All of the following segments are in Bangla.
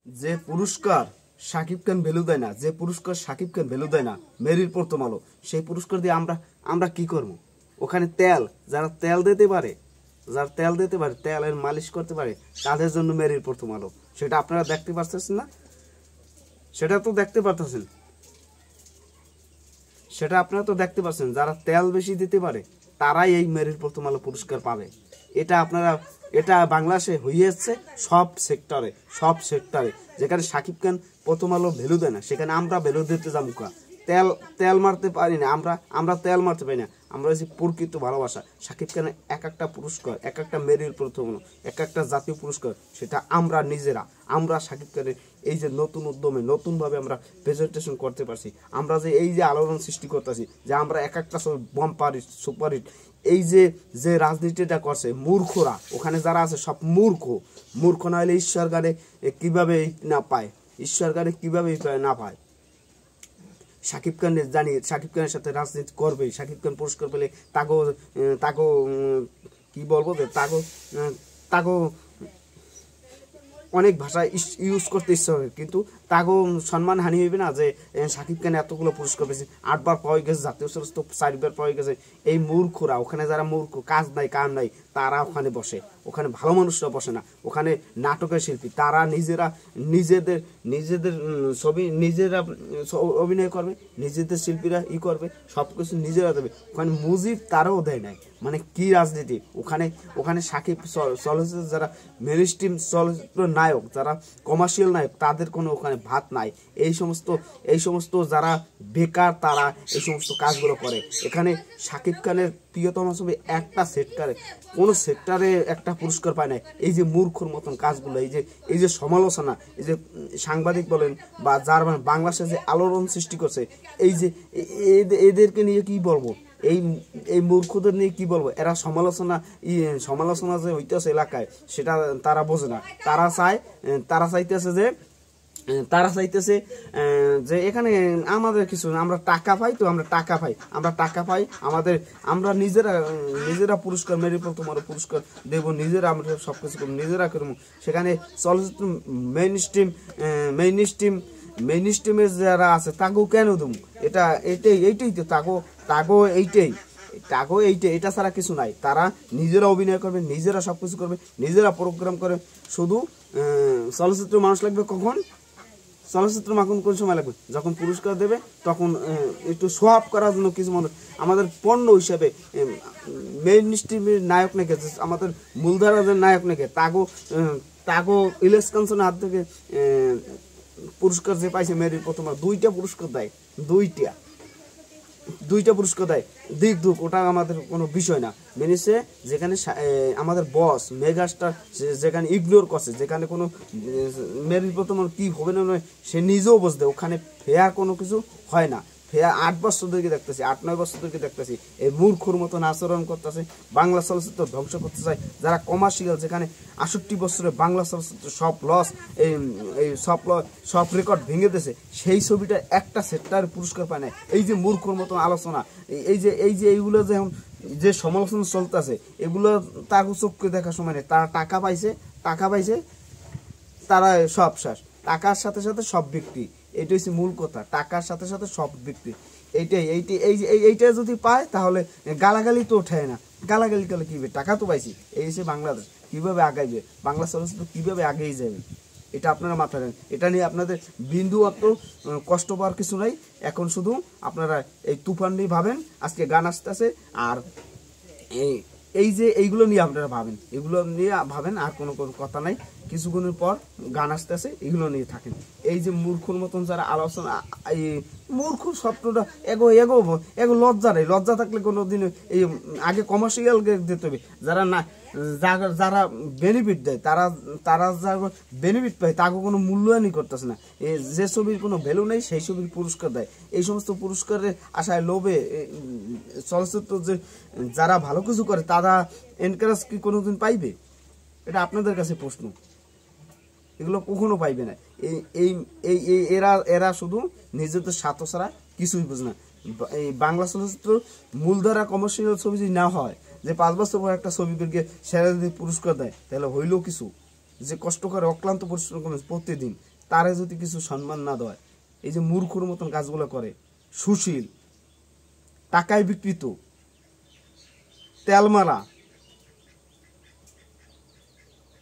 যে পুরস্কার শাকিব খান ভ্যালু দেয় না, যে পুরস্কার শাকিব খান ভ্যালু দেয় না, মেরির প্রথম আলো, সেই পুরস্কার দিয়ে আমরা কি করব? ওখানে তেল, যারা তেল দিতে পারে, তেলের মালিশ করতে পারে, তাদের জন্য মেরির প্রথম আলো। সেটা আপনারা দেখতে পাচ্ছেন না? সেটা তো দেখতে পাচ্ছেন, সেটা আপনারা তো দেখতে পাচ্ছেন। যারা তেল বেশি দিতে পারে তারাই এই মেরির প্রথম আলো পুরস্কার পাবে। এটা বাংলাদেশে হইয়াছে সব সেক্টরে। যেখানে শাকিব খান প্রথম আলো ভ্যালু দেয় না, সেখানে আমরা ভ্যালু দিতে যাবো। তেল মারতে পারি না, আমরা তেল মারতে পারি না। আমরা হচ্ছে প্রকৃত ভালোবাসা। শাকিব খানের এক একটা পুরস্কার, এক একটা মেরির প্রথম আলো, এক একটা জাতীয় পুরস্কার, সেটা আমরা শাকিব খানের এই যে নতুন উদ্যমে নতুনভাবে আমরা প্রেজেন্টেশন করতে পারছি, আমরা যে এই যে আলোড়ন সৃষ্টি করতেছি, যে আমরা এক একটা বম্পার সুপারহিট, এই যে রাজনীতিটা করছে মূর্খরা, ওখানে যারা আছে সব মূর্খ না হলে ঈশ্বর গানে কিভাবে না পায়, না পায়। শাকিব খানের জানি, শাকিব খানের সাথে রাজনীতি করবে, শাকিব খান পুরস্কার পেলে তাকে কি বলবো, যে তাকে অনেক ভাষা ইউজ করতে ইচ্ছা হবে, কিন্তু তাকেও সম্মান হানি হইবে না যে শাকিব খান এতগুলো পুরস্কার পেয়েছে, 8 বার পাওয়া গেছে, জাতীয় চলচ্চিত্র 4 বার পাওয়া গেছে। এই মূর্খরা, ওখানে যারা মূর্খ, কাজ নাই কাম নাই, তারা ওখানে বসে। ওখানে ভালো মানুষরা বসে না, ওখানে নাটকের শিল্পী তারা নিজেদের ছবি নিজেরা অভিনয় করবে, নিজেদের শিল্পীরা করবে, সবকিছু নিজেরা দেবে। ওখানে মুজিব তারাও দেয় নাই। মানে কি রাজনীতি ওখানে শাকিব চলচ্চিত্র যারা মেইনস্ট্রিম চলচ্চিত্র নায়ক, যারা কমার্শিয়াল নায়ক, তাদের কোনো ওখানে ভাত নাই। এই সমস্ত যারা বেকার, তারা এই সমস্ত কাজগুলো করে। এখানে শাকিব খানের প্রিয়তম ছবি একটা কোনো সেক্টরে একটা পুরস্কার পায় না। এই যে মূর্খর মতন কাজগুলো, এই যে সমালোচনা, এই যে সাংবাদিক বলেন বা যার বাংলাদেশে যে আলোড়ন সৃষ্টি করছে, এই যে এদেরকে নিয়ে কি বলবো, এই মূর্খদের নিয়ে কি বলবো? এরা সমালোচনা যে হইতেছে এলাকায়, সেটা তারা বোঝে না। তারা চাইতেছে যে এখানে আমাদের কিছু, আমরা টাকা পাই, আমরা নিজেরা পুরস্কার, মেরির প্রথম আলো পুরস্কার দেব, নিজেরা আমরা সবকিছু করবো, নিজেরা করবো। সেখানে চলচ্চিত্র মেইনস্ট্রিমে যারা আছে তাকেও কেন দেবো? এইটাই তো তাগো এটা ছাড়া কিছু নাই। তারা নিজেরা অভিনয় করবে, নিজেরা সবকিছু করবে, নিজেরা প্রোগ্রাম করবে। শুধু চলচ্চিত্র মানুষ লাগবে কখন? চলচ্চিত্র মাখন কোন সময় লাগবে? যখন পুরস্কার দেবে, তখন একটু শো আপ করার জন্য কিছু মানুষ আমাদের পণ্য হিসাবে মেইনস্ট্রিমের নায়ক নাকি, আমাদের মূলধারার নায়ক নাকি, তাগো ইলেশ কাঞ্চনের হাত থেকে পুরস্কার যে পাইছে মেরির প্রথম, 2টা পুরস্কার দেয়, 2টা পুরস্কার দেয়। দিক ওটা আমাদের কোনো বিষয় না। মেনেছে যেখানে আমাদের বস মেগাস্টার যেখানে ইগনোর করছে, যেখানে কোনো মেরিট প্রথম কি হবে না সে নিজেও বুঝতে, ওখানে ফেয়ার কোনো কিছু হয় না। ফেয়ার 8 বছর ধরে দেখতেছি, 8-9 বছর ধরে দেখতেছি এই মূর্খর মতন আচরণ করতেছে, বাংলা চলচ্চিত্র ধ্বংস করতে চায় যারা কমার্শিয়াল। যেখানে 68 বছরে বাংলা চলচ্চিত্র সব রেকর্ড ভেঙে দিয়েছে, সেই ছবিটা একটা সেক্টর পুরস্কার পায় না। এই যে মূর্খর মতন আলোচনা, এইগুলো যে সমালোচনা চলতেছে, এগুলো তার চোখকে দেখার সময় নেই। তারা টাকা পাইছে, তারা সব শেষ। টাকার সাথে সাথে সব বিক্রি, এইটা হচ্ছে মূল কথা। টাকার সাথে সাথে সব বিক্রি, এইটা যদি পায় তাহলে গালাগালি তো ওঠে না। গালাগালি করলে কি হবে? টাকা তো পাইছি। এই হচ্ছে বাংলাদেশ কিভাবে আগাইবে, বাংলা চলচ্চিত্র কিভাবে আগেই যাবে, এটা আপনারা মাথায় রাখেন। এটা নিয়ে আপনাদের বিন্দু অত কষ্ট পাওয়ার কিছু নাই। এখন শুধু আপনারা এই তুফান নিয়ে ভাবেন। আজকে গান আসতেছে, আর এইগুলো নিয়ে আপনারা ভাবেন, এগুলো নিয়ে ভাবেন, আর কোনো কথা নাই। কিছুক্ষণের পর গান আসতেছে, এগুলো নিয়ে থাকেন। এই যে মূর্খর মতন যারা আলোচনা, এই মূর্খ শব্দটা এগো লজ্জা নেই। লজ্জা থাকলে কোনো দিন এই আগে কমার্শিয়াল দিতে হবে। যারা বেনিফিট দেয়, তারা যারা বেনিফিট পায়, তাকে কোনো মূল্যায়নই করতেছে না। যে ছবির কোনো ভ্যালু নেই, সেই ছবির পুরস্কার দেয়। এই সমস্ত পুরস্কারের আশায় লোভে চলচ্চিত্র যে যারা ভালো কিছু করে, তারা এনকারেজ কি কোনোদিন পাইবে? এটা আপনাদের কাছে প্রশ্ন। এগুলো কখনো পাইবে না। এরা শুধু নিজেদের স্বার্থ ছাড়া কিছুই বোঝে না। এই বাংলা চলচ্চিত্র মূলধারা কমার্শিয়াল ছবি যদি না হয়, যে 5 বছর পর একটা ছবিকে সেরা যদি পুরস্কার দেয়, তাহলে হইলেও কিছু। যে কষ্ট করে অক্লান্ত পরিশ্রম করে প্রতিদিন, তারে যদি কিছু সম্মান না দেয়, এই যে মূর্খর মতন কাজগুলো করে, সুশীল, টাকায় বিকৃত, তেল মারা,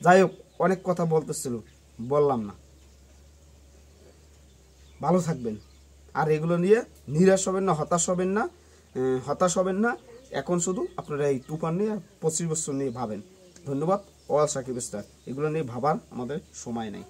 যাই হোক অনেক কথা বলতেছিল, বললাম না। ভালো থাকবেন, আর এগুলো নিয়ে নিরাশ হবেন না, হতাশ হবেন না। এখন শুধু আপনারা এই তুফান নিয়ে 25 বছর নিয়ে ভাবেন। ধন্যবাদ। অল সাকিব স্টার, এগুলো নিয়ে ভাবার আমাদের সময় নাই।